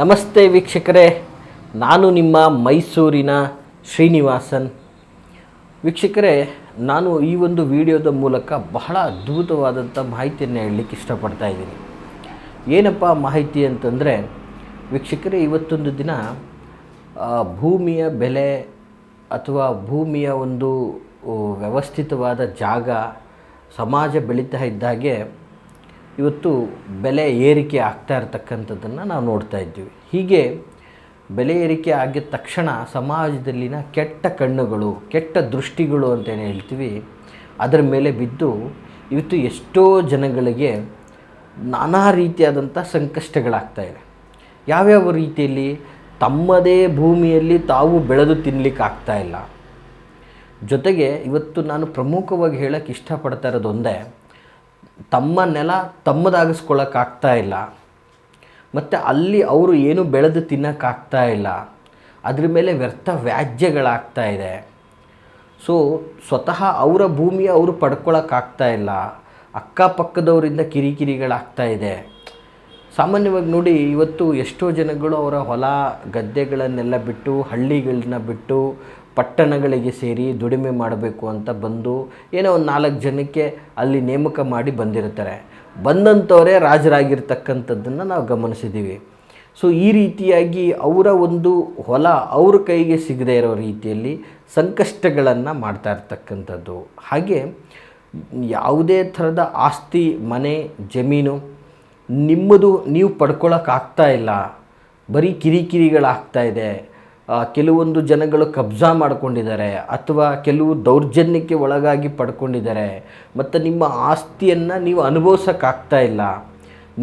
ನಮಸ್ತೆ ವೀಕ್ಷಕರೇ, ನಾನು ನಿಮ್ಮ ಮೈಸೂರಿನ ಶ್ರೀನಿವಾಸನ್. ವೀಕ್ಷಕರೇ, ನಾನು ಈ ಒಂದು ವಿಡಿಯೋದ ಮೂಲಕ ಬಹಳ ಅದ್ಭುತವಾದಂಥ ಮಾಹಿತಿಯನ್ನು ಹೇಳಲಿಕ್ಕೆ ಇಷ್ಟಪಡ್ತಾ ಇದ್ದೀನಿ. ಏನಪ್ಪ ಮಾಹಿತಿ ಅಂತಂದರೆ, ವೀಕ್ಷಕರೇ, ಇವತ್ತೊಂದು ದಿನ ಭೂಮಿಯ ಬೆಲೆ ಅಥವಾ ಭೂಮಿಯ ಒಂದು ವ್ಯವಸ್ಥಿತವಾದ ಜಾಗ ಸಮಾಜ ಬೆಳೀತಾ ಇದ್ದಾಗೆ ಇವತ್ತು ಬೆಲೆ ಏರಿಕೆ ಆಗ್ತಾ ಇರತಕ್ಕಂಥದ್ದನ್ನು ನಾವು ನೋಡ್ತಾ ಇದ್ದೀವಿ. ಹೀಗೆ ಬೆಲೆ ಏರಿಕೆ ಆಗಿದ ತಕ್ಷಣ ಸಮಾಜದಲ್ಲಿನ ಕೆಟ್ಟ ಕಣ್ಣುಗಳು, ಕೆಟ್ಟ ದೃಷ್ಟಿಗಳು ಅಂತೇನು ಹೇಳ್ತೀವಿ, ಅದರ ಮೇಲೆ ಬಿದ್ದು ಇವತ್ತು ಎಷ್ಟೋ ಜನಗಳಿಗೆ ನಾನಾ ರೀತಿಯಾದಂಥ ಸಂಕಷ್ಟಗಳಾಗ್ತಾಯಿದೆ. ಯಾವ್ಯಾವ ರೀತಿಯಲ್ಲಿ? ತಮ್ಮದೇ ಭೂಮಿಯಲ್ಲಿ ತಾವು ಬೆಳೆದು ತಿನ್ನಲಿಕ್ಕೆ ಆಗ್ತಾಯಿಲ್ಲ. ಜೊತೆಗೆ ಇವತ್ತು ನಾನು ಪ್ರಮುಖವಾಗಿ ಹೇಳೋಕ್ಕೆ ಇಷ್ಟಪಡ್ತಾ ಇರೋದು ಒಂದೇ, ತಮ್ಮ ನೆಲ ತಮ್ಮದಾಗಿಸ್ಕೊಳ್ಳೋಕ್ಕಾಗ್ತಾ ಇಲ್ಲ, ಮತ್ತು ಅಲ್ಲಿ ಅವರು ಏನು ಬೆಳೆದು ತಿನ್ನೋಕ್ಕಾಗ್ತಾ ಇಲ್ಲ. ಅದ್ರ ಮೇಲೆ ವ್ಯರ್ಥ ವ್ಯಾಜ್ಯಗಳಾಗ್ತಾ ಇದೆ. ಸೊ ಸ್ವತಃ ಅವರ ಭೂಮಿ ಅವರು ಪಡ್ಕೊಳ್ಳೋಕ್ಕಾಗ್ತಾ ಇಲ್ಲ, ಅಕ್ಕಪಕ್ಕದವರಿಂದ ಕಿರಿಕಿರಿಗಳಾಗ್ತಾ ಇದೆ. ಸಾಮಾನ್ಯವಾಗಿ ನೋಡಿ, ಇವತ್ತು ಎಷ್ಟೋ ಜನಗಳು ಅವರ ಹೊಲ ಗದ್ದೆಗಳನ್ನೆಲ್ಲ ಬಿಟ್ಟು, ಹಳ್ಳಿಗಳನ್ನ ಬಿಟ್ಟು ಪಟ್ಟಣಗಳಿಗೆ ಸೇರಿ ದುಡಿಮೆ ಮಾಡಬೇಕು ಅಂತ ಬಂದು ಏನೋ ಒಂದು 4 ಜನಕ್ಕೆ ಅಲ್ಲಿ ನೇಮಕ ಮಾಡಿ ಬಂದಿರ್ತಾರೆ. ಬಂದಂಥವರೇ ರಾಜರಾಗಿರ್ತಕ್ಕಂಥದ್ದನ್ನು ನಾವು ಗಮನಿಸಿದ್ದೀವಿ. ಸೊ ಈ ರೀತಿಯಾಗಿ ಅವರ ಒಂದು ಹೊಲ ಅವ್ರ ಕೈಗೆ ಸಿಗದೇ ಇರೋ ರೀತಿಯಲ್ಲಿ ಸಂಕಷ್ಟಗಳನ್ನು ಮಾಡ್ತಾ ಇರ್ತಕ್ಕಂಥದ್ದು. ಹಾಗೆ ಯಾವುದೇ ಥರದ ಆಸ್ತಿ, ಮನೆ, ಜಮೀನು ನಿಮ್ಮದು ನೀವು ಪಡ್ಕೊಳ್ಳೋಕ್ಕಾಗ್ತಾ ಇಲ್ಲ, ಬರೀ ಕಿರಿಕಿರಿಗಳಾಗ್ತಾ ಇದೆ. ಕೆಲವೊಂದು ಜನಗಳು ಕಬ್ಜಾ ಮಾಡ್ಕೊಂಡಿದ್ದಾರೆ, ಅಥವಾ ಕೆಲವು ದೌರ್ಜನ್ಯಕ್ಕೆ ಒಳಗಾಗಿ ಪಡ್ಕೊಂಡಿದ್ದಾರೆ. ಮತ್ತು ನಿಮ್ಮ ಆಸ್ತಿಯನ್ನು ನೀವು ಅನುಭವಿಸೋಕ್ಕಾಗ್ತಾ ಇಲ್ಲ,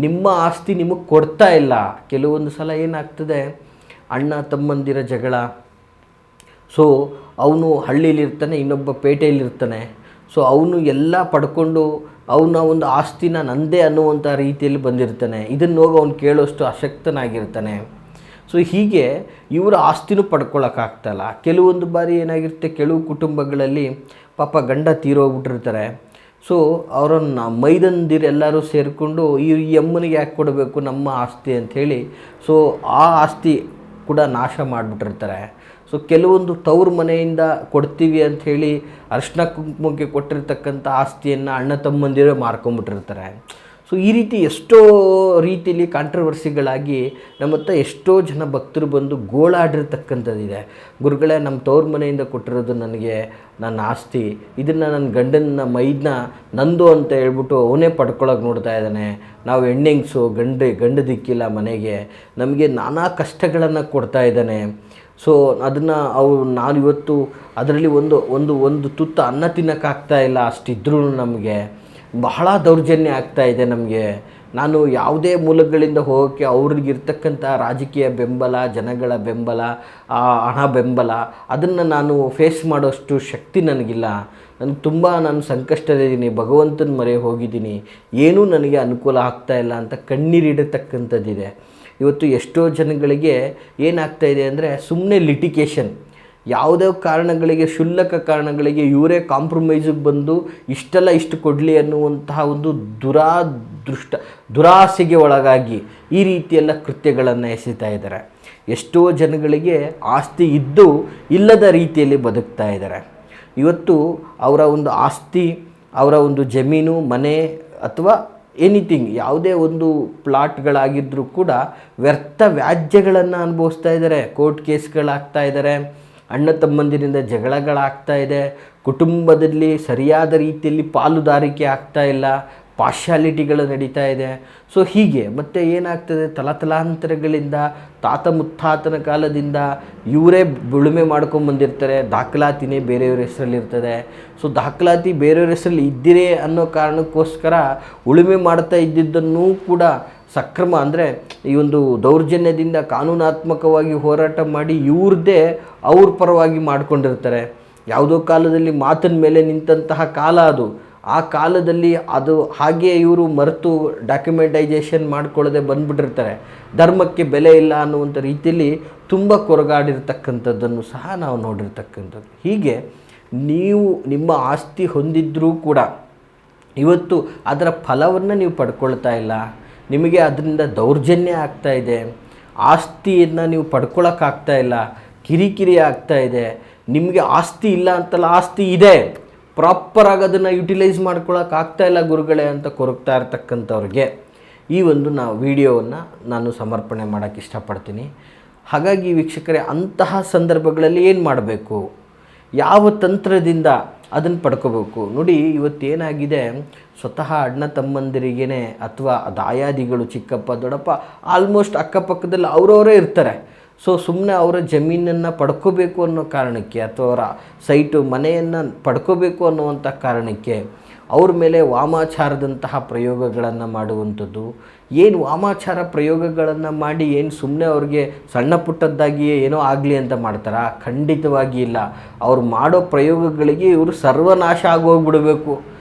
ನಿಮ್ಮ ಆಸ್ತಿ ನಿಮಗೆ ಕೊಡ್ತಾ ಇಲ್ಲ. ಕೆಲವೊಂದು ಸಲ ಏನಾಗ್ತದೆ, ಅಣ್ಣ ತಮ್ಮಂದಿರ ಜಗಳ. ಸೊ ಅವನು ಹಳ್ಳಿಲಿರ್ತಾನೆ, ಇನ್ನೊಬ್ಬ ಪೇಟೆಯಲ್ಲಿರ್ತಾನೆ. ಸೊ ಅವನು ಎಲ್ಲ ಪಡ್ಕೊಂಡು ಅವನ ಒಂದು ಆಸ್ತಿನ ನಂದೇ ಅನ್ನುವಂಥ ರೀತಿಯಲ್ಲಿ ಬಂದಿರ್ತಾನೆ. ಇದನ್ನು ಹೋಗಿ ಅವನು ಕೇಳೋಷ್ಟು ಅಶಕ್ತನಾಗಿರ್ತಾನೆ. ಸೊ ಹೀಗೆ ಇವರ ಆಸ್ತಿನೂ ಪಡ್ಕೊಳ್ಳೋಕ್ಕಾಗ್ತಾಯಿಲ್ಲ. ಕೆಲವೊಂದು ಬಾರಿ ಏನಾಗಿರುತ್ತೆ, ಕೆಲವು ಕುಟುಂಬಗಳಲ್ಲಿ ಪಾಪ ಗಂಡ ತೀರೋಗ್ಬಿಟ್ಟಿರ್ತಾರೆ. ಸೊ ಅವರನ್ನು ಮೈದಂದಿರೆಲ್ಲರೂ ಸೇರಿಕೊಂಡು ಈ ಅಮ್ಮನಿಗೆ ಯಾಕೆ ಕೊಡಬೇಕು ನಮ್ಮ ಆಸ್ತಿ ಅಂಥೇಳಿ, ಸೊ ಆ ಆಸ್ತಿ ಕೂಡ ನಾಶ ಮಾಡಿಬಿಟ್ಟಿರ್ತಾರೆ. ಸೊ ಕೆಲವೊಂದು ತವ್ರ ಮನೆಯಿಂದ ಕೊಡ್ತೀವಿ ಅಂಥೇಳಿ ಅರಿಶಿನ ಕುಂಕುಮಕ್ಕೆ ಕೊಟ್ಟಿರ್ತಕ್ಕಂಥ ಆಸ್ತಿಯನ್ನು ಅಣ್ಣ ತಮ್ಮಂದಿರೇ ಮಾರ್ಕೊಂಬಿಟ್ಟಿರ್ತಾರೆ. ಸೊ ಈ ರೀತಿ ಎಷ್ಟೋ ರೀತಿಯಲ್ಲಿ ಕಾಂಟ್ರವರ್ಸಿಗಳಾಗಿ ನಮ್ಮ ಹತ್ರ ಎಷ್ಟೋ ಜನ ಭಕ್ತರು ಬಂದು ಗೋಳಾಡಿರ್ತಕ್ಕಂಥದ್ದಿದೆ. ಗುರುಗಳೇ, ನಮ್ಮ ತವ್ರ ಮನೆಯಿಂದ ಕೊಟ್ಟಿರೋದು ನನಗೆ ನನ್ನ ಆಸ್ತಿ, ಇದನ್ನು ನನ್ನ ಗಂಡನ ಮೈದನ್ನ ನಂದು ಅಂತ ಹೇಳ್ಬಿಟ್ಟು ಅವನೇ ಪಡ್ಕೊಳ್ಳೋಕೆ ನೋಡ್ತಾ ಇದ್ದಾನೆ. ನಾವು ಹೆಣ್ಣೆಂಗ್ಸು, ಗಂಡ ದಿಕ್ಕಿಲ್ಲ ಮನೆಗೆ, ನಮಗೆ ನಾನಾ ಕಷ್ಟಗಳನ್ನು ಕೊಡ್ತಾ ಇದ್ದಾನೆ. ಸೊ ಅದನ್ನು ನಾನು ಇವತ್ತು ಅದರಲ್ಲಿ ಒಂದು ತುತ್ತು ಅನ್ನ ತಿನ್ನೋಕ್ಕಾಗ್ತಾ ಇಲ್ಲ, ಅಷ್ಟಿದ್ರೂ ನಮಗೆ ಬಹಳ ದೌರ್ಜನ್ಯ ಆಗ್ತಾಯಿದೆ. ನಮಗೆ ನಾನು ಯಾವುದೇ ಮೂಲಗಳಿಂದ ಹೋಗೋಕ್ಕೆ ಅವ್ರಿಗಿರ್ತಕ್ಕಂಥ ರಾಜಕೀಯ ಬೆಂಬಲ, ಜನಗಳ ಬೆಂಬಲ, ಹಣ ಬೆಂಬಲ, ಅದನ್ನು ನಾನು ಫೇಸ್ ಮಾಡೋಷ್ಟು ಶಕ್ತಿ ನನಗಿಲ್ಲ. ನಾನು ಸಂಕಷ್ಟದಿದ್ದೀನಿ, ಭಗವಂತನ ಮೊರೆ ಹೋಗಿದ್ದೀನಿ, ಏನೂ ನನಗೆ ಅನುಕೂಲ ಆಗ್ತಾಯಿಲ್ಲ ಅಂತ ಕಣ್ಣೀರಿಡತಕ್ಕಂಥದ್ದಿದೆ. ಇವತ್ತು ಎಷ್ಟೋ ಜನಗಳಿಗೆ ಏನಾಗ್ತಾಯಿದೆ ಅಂದರೆ, ಸುಮ್ಮನೆ ಲಿಟಿಗೇಷನ್, ಯಾವುದೇ ಕಾರಣಗಳಿಗೆ, ಕ್ಷುಲ್ಲಕ ಕಾರಣಗಳಿಗೆ ಇವರೇ ಕಾಂಪ್ರಮೈಸಿಗೆ ಬಂದು ಇಷ್ಟು ಕೊಡಲಿ ಅನ್ನುವಂತಹ ಒಂದು ದುರಾಸೆಗೆ ಒಳಗಾಗಿ ಈ ರೀತಿಯೆಲ್ಲ ಕೃತ್ಯಗಳನ್ನು ಎಸೆತಾ ಇದ್ದಾರೆ. ಎಷ್ಟೋ ಜನಗಳಿಗೆ ಆಸ್ತಿ ಇದ್ದು ಇಲ್ಲದ ರೀತಿಯಲ್ಲಿ ಬದುಕ್ತಾ ಇದ್ದಾರೆ. ಇವತ್ತು ಅವರ ಒಂದು ಆಸ್ತಿ, ಅವರ ಒಂದು ಜಮೀನು, ಮನೆ ಅಥವಾ ಎನಿಥಿಂಗ್, ಯಾವುದೇ ಒಂದು ಪ್ಲಾಟ್ಗಳಾಗಿದ್ದರೂ ಕೂಡ ವ್ಯರ್ಥ ವ್ಯಾಜ್ಯಗಳನ್ನು ಅನುಭವಿಸ್ತಾ ಇದ್ದಾರೆ. ಕೋರ್ಟ್ ಕೇಸ್ಗಳಾಗ್ತಾ ಇದ್ದಾರೆ, ಅಣ್ಣ ತಮ್ಮಂದಿರಿಂದ ಜಗಳಗಳಾಗ್ತಾ ಇದೆ, ಕುಟುಂಬದಲ್ಲಿ ಸರಿಯಾದ ರೀತಿಯಲ್ಲಿ ಪಾಲುದಾರಿಕೆ ಆಗ್ತಾ ಇಲ್ಲ, ಪಾರ್ಶಾಲಿಟಿಗಳು ನಡೀತಾ ಇದೆ. ಸೊ ಹೀಗೆ ಮತ್ತು ಏನಾಗ್ತದೆ, ತಲಾಂತರಗಳಿಂದ ತಾತ ಮುತ್ತಾತನ ಕಾಲದಿಂದ ಇವರೇ ಉಳುಮೆ ಮಾಡ್ಕೊಂಬಂದಿರ್ತಾರೆ. ದಾಖಲಾತಿನೇ ಬೇರೆಯವ್ರ ಹೆಸರಲ್ಲಿರ್ತದೆ. ಸೊ ದಾಖಲಾತಿ ಬೇರೆಯವ್ರ ಹೆಸರಲ್ಲಿ ಇದ್ದಿರೇ ಅನ್ನೋ ಕಾರಣಕ್ಕೋಸ್ಕರ ಉಳುಮೆ ಮಾಡ್ತಾ ಇದ್ದಿದ್ದನ್ನೂ ಕೂಡ ಸಕ್ರಮ ಅಂದರೆ ಈ ಒಂದು ದೌರ್ಜನ್ಯದಿಂದ ಕಾನೂನಾತ್ಮಕವಾಗಿ ಹೋರಾಟ ಮಾಡಿ ಇವ್ರದ್ದೇ ಅವ್ರ ಪರವಾಗಿ ಮಾಡಿಕೊಂಡಿರ್ತಾರೆ. ಯಾವುದೋ ಕಾಲದಲ್ಲಿ ಮಾತಿನ ಮೇಲೆ ನಿಂತಹ ಕಾಲ ಅದು. ಆ ಕಾಲದಲ್ಲಿ ಅದು ಹಾಗೆ ಇವರು ಮರೆತು ಡಾಕ್ಯುಮೆಂಟೈಜೇಷನ್ ಮಾಡ್ಕೊಳ್ಳದೆ ಬಂದುಬಿಟ್ಟಿರ್ತಾರೆ. ಧರ್ಮಕ್ಕೆ ಬೆಲೆ ಇಲ್ಲ ಅನ್ನುವಂಥ ರೀತಿಯಲ್ಲಿ ತುಂಬ ಕೊರಗಾಡಿರ್ತಕ್ಕಂಥದ್ದನ್ನು ಸಹ ನಾವು ನೋಡಿರ್ತಕ್ಕಂಥದ್ದು. ಹೀಗೆ ನೀವು ನಿಮ್ಮ ಆಸ್ತಿ ಹೊಂದಿದ್ರೂ ಕೂಡ ಇವತ್ತು ಅದರ ಫಲವನ್ನು ನೀವು ಪಡ್ಕೊಳ್ತಾ ಇಲ್ಲ. ನಿಮಗೆ ಅದರಿಂದ ದೌರ್ಜನ್ಯ ಆಗ್ತಾ ಇದೆ. ಆಸ್ತಿಯನ್ನು ನೀವು ಪಡ್ಕೊಳಕ್ಕಾಗ್ತಾ ಇಲ್ಲ, ಕಿರಿಕಿರಿ ಆಗ್ತಾ ಇದೆ, ನಿಮಗೆ ಆಸ್ತಿ ಇಲ್ಲ ಅಂತಲ್ಲ, ಆಸ್ತಿ ಇದೆ, ಪ್ರಾಪರಾಗಿ ಅದನ್ನು ಯುಟಿಲೈಸ್ ಮಾಡ್ಕೊಳಕ್ಕಾಗ್ತಾ ಇಲ್ಲ ಗುರುಗಳೇ ಅಂತ ಕೊರಗ್ತಾ ಇರ್ತಕ್ಕಂಥವ್ರಿಗೆ ಈ ಒಂದು ವಿಡಿಯೋವನ್ನು ನಾನು ಸಮರ್ಪಣೆ ಮಾಡೋಕ್ಕೆ ಇಷ್ಟಪಡ್ತೀನಿ. ಹಾಗಾಗಿ ವೀಕ್ಷಕರೇ, ಅಂತಹ ಸಂದರ್ಭಗಳಲ್ಲಿ ಏನು ಮಾಡಬೇಕು, ಯಾವ ತಂತ್ರದಿಂದ ಅದನ್ನು ಪಡ್ಕೋಬೇಕು ನೋಡಿ. ಇವತ್ತೇನಾಗಿದೆ, ಸ್ವತಃ ಅಣ್ಣ ತಮ್ಮಂದಿರಿಗೇ ಅಥವಾ ದಾಯಾದಿಗಳು, ಚಿಕ್ಕಪ್ಪ ದೊಡ್ಡಪ್ಪ ಆಲ್ಮೋಸ್ಟ್ ಅಕ್ಕಪಕ್ಕದಲ್ಲಿ ಅವರವರೇ ಇರ್ತಾರೆ. ಸೊ ಸುಮ್ಮನೆ ಅವರ ಜಮೀನನ್ನು ಪಡ್ಕೋಬೇಕು ಅನ್ನೋ ಕಾರಣಕ್ಕೆ ಅಥವಾ ಅವರ ಸೈಟು ಮನೆಯನ್ನು ಪಡ್ಕೋಬೇಕು ಅನ್ನುವಂಥ ಕಾರಣಕ್ಕೆ ಅವ್ರ ಮೇಲೆ ವಾಮಾಚಾರದಂತಹ ಪ್ರಯೋಗಗಳನ್ನು ಮಾಡುವಂಥದ್ದು. ಏನು ವಾಮಾಚಾರ ಪ್ರಯೋಗಗಳನ್ನು ಮಾಡಿ ಏನು ಸುಮ್ಮನೆ ಅವ್ರಿಗೆ ಸಣ್ಣ ಪುಟ್ಟದ್ದಾಗಿಯೇ ಏನೋ ಆಗಲಿ ಅಂತ ಮಾಡ್ತಾರಾ? ಖಂಡಿತವಾಗಿ ಇಲ್ಲ. ಅವ್ರು ಮಾಡೋ ಪ್ರಯೋಗಗಳಿಗೆ ಇವರು ಸರ್ವನಾಶ ಆಗೋಗ್ಬಿಡಬೇಕು.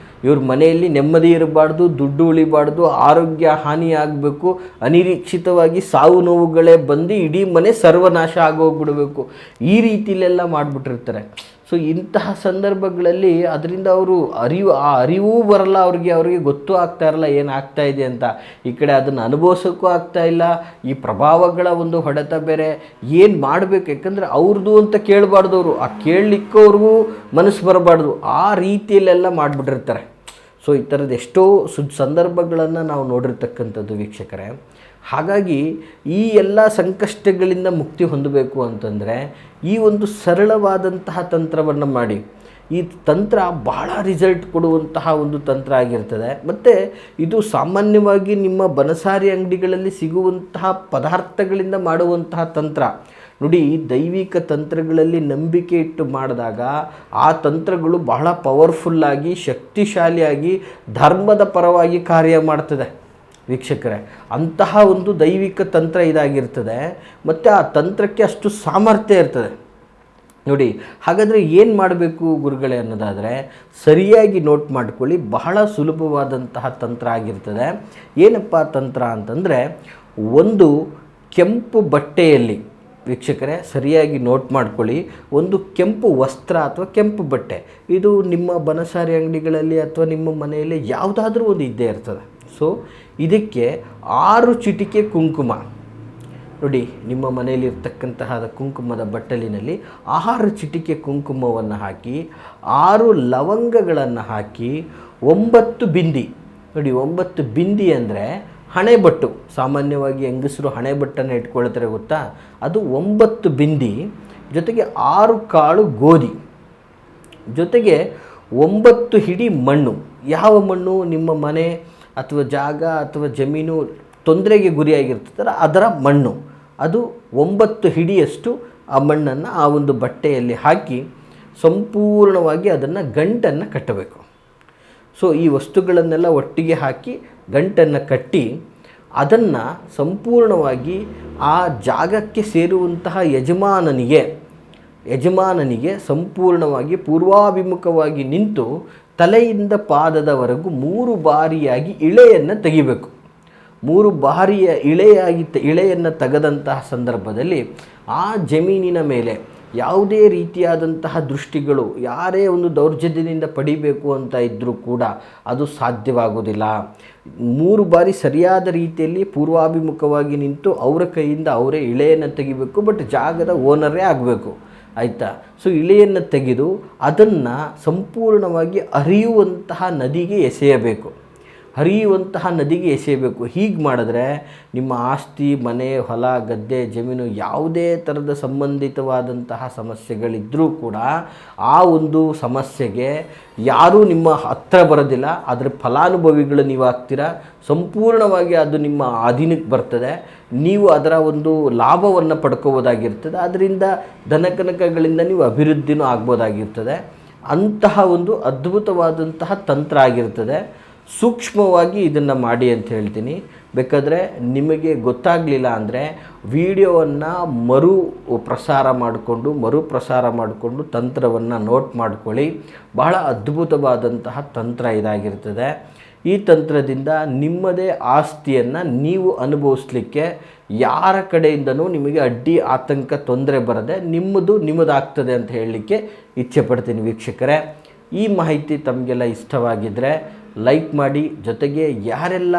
ಇವ್ರ ಮನೆಯಲ್ಲಿ ನೆಮ್ಮದಿ ಇರಬಾರ್ದು, ದುಡ್ಡು ಉಳಿಬಾರ್ದು, ಆರೋಗ್ಯ ಹಾನಿ ಆಗಬೇಕು, ಅನಿರೀಕ್ಷಿತವಾಗಿ ಸಾವು ನೋವುಗಳೇ ಬಂದು ಇಡೀ ಮನೆ ಸರ್ವನಾಶ ಆಗೋಗ್ಬಿಡಬೇಕು. ಈ ರೀತಿಲೆಲ್ಲ ಮಾಡಿಬಿಟ್ಟಿರ್ತಾರೆ. ಸೊ ಇಂತಹ ಸಂದರ್ಭಗಳಲ್ಲಿ ಅದರಿಂದ ಅವರು ಅರಿವೂ ಬರಲ್ಲ, ಅವ್ರಿಗೆ ಗೊತ್ತೂ ಆಗ್ತಾ ಇರಲ್ಲ ಏನಾಗ್ತಾ ಇದೆ ಅಂತ. ಈ ಕಡೆ ಅದನ್ನು ಅನುಭವಿಸೋಕ್ಕೂ ಆಗ್ತಾ ಇಲ್ಲ. ಈ ಪ್ರಭಾವಗಳ ಒಂದು ಹೊಡೆತ ಬೇರೆ. ಏನು ಮಾಡಬೇಕು, ಯಾಕಂದರೆ ಅವ್ರದ್ದು ಅಂತ ಕೇಳಬಾರ್ದು, ಅವರು ಆ ಕೇಳಲಿಕ್ಕೂ ಅವ್ರಿಗೂ ಮನಸ್ಸು ಬರಬಾರ್ದು, ಆ ರೀತಿಯಲ್ಲೆಲ್ಲ ಮಾಡಿಬಿಟ್ಟಿರ್ತಾರೆ. ಸೊ ಈ ಥರದ್ದು ಎಷ್ಟೋ ಸಂದರ್ಭಗಳನ್ನು ನಾವು ನೋಡಿರ್ತಕ್ಕಂಥದ್ದು ವೀಕ್ಷಕರೇ. ಹಾಗಾಗಿ ಈ ಎಲ್ಲ ಸಂಕಷ್ಟಗಳಿಂದ ಮುಕ್ತಿ ಹೊಂದಬೇಕು ಅಂತಂದರೆ ಈ ಒಂದು ಸರಳವಾದಂತಹ ತಂತ್ರವನ್ನು ಮಾಡಿ. ಈ ತಂತ್ರ ಬಹಳ ರಿಸಲ್ಟ್ ಕೊಡುವಂತಹ ಒಂದು ತಂತ್ರ ಆಗಿರ್ತದೆ. ಮತ್ತು ಇದು ಸಾಮಾನ್ಯವಾಗಿ ನಿಮ್ಮ ಬನಸಾರಿ ಅಂಗಡಿಗಳಲ್ಲಿ ಸಿಗುವಂತಹ ಪದಾರ್ಥಗಳಿಂದ ಮಾಡುವಂತಹ ತಂತ್ರ ನೋಡಿ. ದೈವಿಕ ತಂತ್ರಗಳಲ್ಲಿ ನಂಬಿಕೆ ಇಟ್ಟು ಮಾಡಿದಾಗ ಆ ತಂತ್ರಗಳು ಬಹಳ ಪವರ್ಫುಲ್ಲಾಗಿ, ಶಕ್ತಿಶಾಲಿಯಾಗಿ, ಧರ್ಮದ ಪರವಾಗಿ ಕಾರ್ಯ ಮಾಡ್ತದೆ ವೀಕ್ಷಕರೇ. ಅಂತಹ ಒಂದು ದೈವಿಕ ತಂತ್ರ ಇದಾಗಿರ್ತದೆ. ಮತ್ತು ಆ ತಂತ್ರಕ್ಕೆ ಅಷ್ಟು ಸಾಮರ್ಥ್ಯ ಇರ್ತದೆ ನೋಡಿ. ಹಾಗಾದರೆ ಏನು ಮಾಡಬೇಕು ಗುರುಗಳೇ ಅನ್ನೋದಾದರೆ ಸರಿಯಾಗಿ ನೋಟ್ ಮಾಡ್ಕೊಳ್ಳಿ. ಬಹಳ ಸುಲಭವಾದಂತಹ ತಂತ್ರ ಆಗಿರ್ತದೆ. ಏನಪ್ಪ ತಂತ್ರ ಅಂತಂದರೆ, ಒಂದು ಕೆಂಪು ಬಟ್ಟೆಯಲ್ಲಿ ವೀಕ್ಷಕರೇ ಸರಿಯಾಗಿ ನೋಟ್ ಮಾಡ್ಕೊಳ್ಳಿ. ಒಂದು ಕೆಂಪು ವಸ್ತ್ರ ಅಥವಾ ಕೆಂಪು ಬಟ್ಟೆ, ಇದು ನಿಮ್ಮ ಬನಸಾರಿ ಅಂಗಡಿಗಳಲ್ಲಿ ಅಥವಾ ನಿಮ್ಮ ಮನೆಯಲ್ಲಿ ಯಾವುದಾದ್ರೂ ಒಂದು ಇದ್ದೇ ಇರ್ತದೆ. ಸೊ ಇದಕ್ಕೆ 6 ಚಿಟಿಕೆ ಕುಂಕುಮ ನೋಡಿ, ನಿಮ್ಮ ಮನೆಯಲ್ಲಿ ಇರ್ತಕ್ಕಂತಹ ಕುಂಕುಮದ ಬಟ್ಟಲಿನಲ್ಲಿ 6 ಚಿಟಿಕೆ ಕುಂಕುಮವನ್ನು ಹಾಕಿ, 6 ಲವಂಗಗಳನ್ನು ಹಾಕಿ, 9 ಬಿಂದಿ ನೋಡಿ. 9 ಬಿಂದಿ ಅಂದರೆ ಹಣೆಬಟ್ಟು. ಸಾಮಾನ್ಯವಾಗಿ ಹೆಂಗಸರು ಹಣೆಬಟ್ಟನ್ನು ಇಟ್ಕೊಳ್ತಾರೆ ಗೊತ್ತಾ, ಅದು 9 ಬಿಂದಿ, ಜೊತೆಗೆ 6 ಕಾಳು ಗೋಧಿ, ಜೊತೆಗೆ 9 ಹಿಡಿ ಮಣ್ಣು. ಯಾವ ಮಣ್ಣು? ನಿಮ್ಮ ಮನೆ ಅಥವಾ ಜಾಗ ಅಥವಾ ಜಮೀನು ತೊಂದರೆಗೆ ಗುರಿಯಾಗಿರ್ತದಲ್ಲ ಅದರ ಮಣ್ಣು. ಅದು 9 ಹಿಡಿಯಷ್ಟು ಆ ಮಣ್ಣನ್ನು ಆ ಒಂದು ಬಟ್ಟೆಯಲ್ಲಿ ಹಾಕಿ ಸಂಪೂರ್ಣವಾಗಿ ಅದನ್ನು ಗಂಟನ್ನು ಕಟ್ಟಬೇಕು. ಸೊ ಈ ವಸ್ತುಗಳನ್ನೆಲ್ಲ ಒಟ್ಟಿಗೆ ಹಾಕಿ ಗಂಟನ್ನು ಕಟ್ಟಿ ಅದನ್ನು ಸಂಪೂರ್ಣವಾಗಿ ಆ ಜಾಗಕ್ಕೆ ಸೇರುವಂತಹ ಯಜಮಾನನಿಗೆ ಸಂಪೂರ್ಣವಾಗಿ ಪೂರ್ವಾಭಿಮುಖವಾಗಿ ನಿಂತು ತಲೆಯಿಂದ ಪಾದದವರೆಗೂ 3 ಬಾರಿಯಾಗಿ ಇಳೆಯನ್ನು ತೆಗಿಬೇಕು. 3 ಬಾರಿಯ ಇಳೆಯನ್ನು ತೆಗೆದಂತಹ ಸಂದರ್ಭದಲ್ಲಿ ಆ ಜಮೀನಿನ ಮೇಲೆ ಯಾವುದೇ ರೀತಿಯಾದಂತಹ ದೃಷ್ಟಿಗಳು, ಯಾರೇ ಒಂದು ದೌರ್ಜನ್ಯದಿಂದ ಪಡಿಬೇಕು ಅಂತ ಇದ್ದರೂ ಕೂಡ ಅದು ಸಾಧ್ಯವಾಗುವುದಿಲ್ಲ. 3 ಬಾರಿ ಸರಿಯಾದ ರೀತಿಯಲ್ಲಿ ಪೂರ್ವಾಭಿಮುಖವಾಗಿ ನಿಂತು ಅವರ ಕೈಯಿಂದ ಅವರೇ ಇಳೆಯನ್ನು ತೆಗಿಬೇಕು. ಬಟ್ ಜಾಗದ ಓನರೇ ಆಗಬೇಕು, ಆಯಿತಾ? ಸೊ ಇಳೆಯನ್ನು ತೆಗೆದು ಅದನ್ನು ಸಂಪೂರ್ಣವಾಗಿ ಹರಿಯುವಂತಹ ನದಿಗೆ ಎಸೆಯಬೇಕು. ಹೀಗೆ ಮಾಡಿದ್ರೆ ನಿಮ್ಮ ಆಸ್ತಿ, ಮನೆ, ಹೊಲ, ಗದ್ದೆ, ಜಮೀನು ಯಾವುದೇ ಥರದ ಸಂಬಂಧಿತವಾದಂತಹ ಸಮಸ್ಯೆಗಳಿದ್ದರೂ ಕೂಡ ಆ ಒಂದು ಸಮಸ್ಯೆಗೆ ಯಾರೂ ನಿಮ್ಮ ಹತ್ತಿರ ಬರೋದಿಲ್ಲ. ಅದರ ಫಲಾನುಭವಿಗಳು ನೀವಾಗ್ತೀರಾ. ಸಂಪೂರ್ಣವಾಗಿ ಅದು ನಿಮ್ಮ ಅಧೀನಕ್ಕೆ ಬರ್ತದೆ. ನೀವು ಅದರ ಒಂದು ಲಾಭವನ್ನು ಪಡ್ಕೋಬೋದಾಗಿರ್ತದೆ. ಅದರಿಂದ ಧನಕನಕಗಳಿಂದ ನೀವು ಅಭಿವೃದ್ಧಿನೂ ಆಗ್ಬೋದಾಗಿರ್ತದೆ. ಅಂತಹ ಒಂದು ಅದ್ಭುತವಾದಂತಹ ತಂತ್ರ ಆಗಿರ್ತದೆ. ಸೂಕ್ಷ್ಮವಾಗಿ ಇದನ್ನು ಮಾಡಿ ಅಂತ ಹೇಳ್ತೀನಿ. ಬೇಕಾದರೆ ನಿಮಗೆ ಗೊತ್ತಾಗಲಿಲ್ಲ ಅಂದರೆ ವಿಡಿಯೋವನ್ನು ಮರುಪ್ರಸಾರ ಮಾಡಿಕೊಂಡು ತಂತ್ರವನ್ನು ನೋಟ್ ಮಾಡ್ಕೊಳ್ಳಿ. ಬಹಳ ಅದ್ಭುತವಾದಂತಹ ತಂತ್ರ ಇದಾಗಿರ್ತದೆ. ಈ ತಂತ್ರದಿಂದ ನಿಮ್ಮದೇ ಆಸ್ತಿಯನ್ನು ನೀವು ಅನುಭವಿಸ್ಲಿಕ್ಕೆ ಯಾರ ಕಡೆಯಿಂದನೂ ನಿಮಗೆ ಅಡ್ಡಿ, ಆತಂಕ, ತೊಂದರೆ ಬರದೆ ನಿಮ್ಮದಾಗ್ತದೆ ಅಂತ ಹೇಳಲಿಕ್ಕೆ ಇಚ್ಛೆ ಪಡ್ತೀನಿ ವೀಕ್ಷಕರೇ. ಈ ಮಾಹಿತಿ ತಮಗೆಲ್ಲ ಇಷ್ಟವಾಗಿದ್ದರೆ ಲೈಕ್ ಮಾಡಿ. ಜೊತೆಗೆ ಯಾರೆಲ್ಲ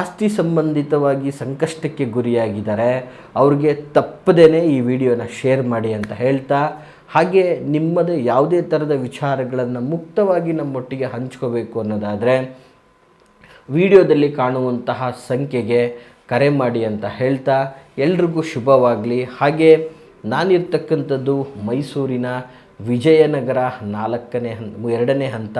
ಆಸ್ತಿ ಸಂಬಂಧಿತವಾಗಿ ಸಂಕಷ್ಟಕ್ಕೆ ಗುರಿಯಾಗಿದ್ದಾರೆ ಅವ್ರಿಗೆ ತಪ್ಪದೇ ಈ ವಿಡಿಯೋನ ಶೇರ್ ಮಾಡಿ ಅಂತ ಹೇಳ್ತಾ, ಹಾಗೆ ನಿಮ್ಮದೇ ಯಾವುದೇ ಥರದ ವಿಚಾರಗಳನ್ನು ಮುಕ್ತವಾಗಿ ನಮ್ಮೊಟ್ಟಿಗೆ ಹಂಚ್ಕೋಬೇಕು ಅನ್ನೋದಾದರೆ ವಿಡಿಯೋದಲ್ಲಿ ಕಾಣುವಂತಹ ಸಂಖ್ಯೆಗೆ ಕರೆ ಮಾಡಿ ಅಂತ ಹೇಳ್ತಾ ಎಲ್ರಿಗೂ ಶುಭವಾಗಲಿ. ಹಾಗೆ ನಾನಿರ್ತಕ್ಕಂಥದ್ದು ಮೈಸೂರಿನ ವಿಜಯನಗರ 2ನೇ ಹಂತ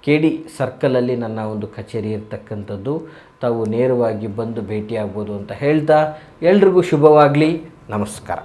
KD ಸರ್ಕಲಲ್ಲಿ ನನ್ನ ಒಂದು ಕಚೇರಿ ಇರ್ತಕ್ಕಂಥದ್ದು. ತಾವು ನೇರವಾಗಿ ಬಂದು ಭೇಟಿಯಾಗ್ಬೋದು ಅಂತ ಹೇಳ್ತಾ ಎಲ್ರಿಗೂ ಶುಭವಾಗಲಿ. ನಮಸ್ಕಾರ.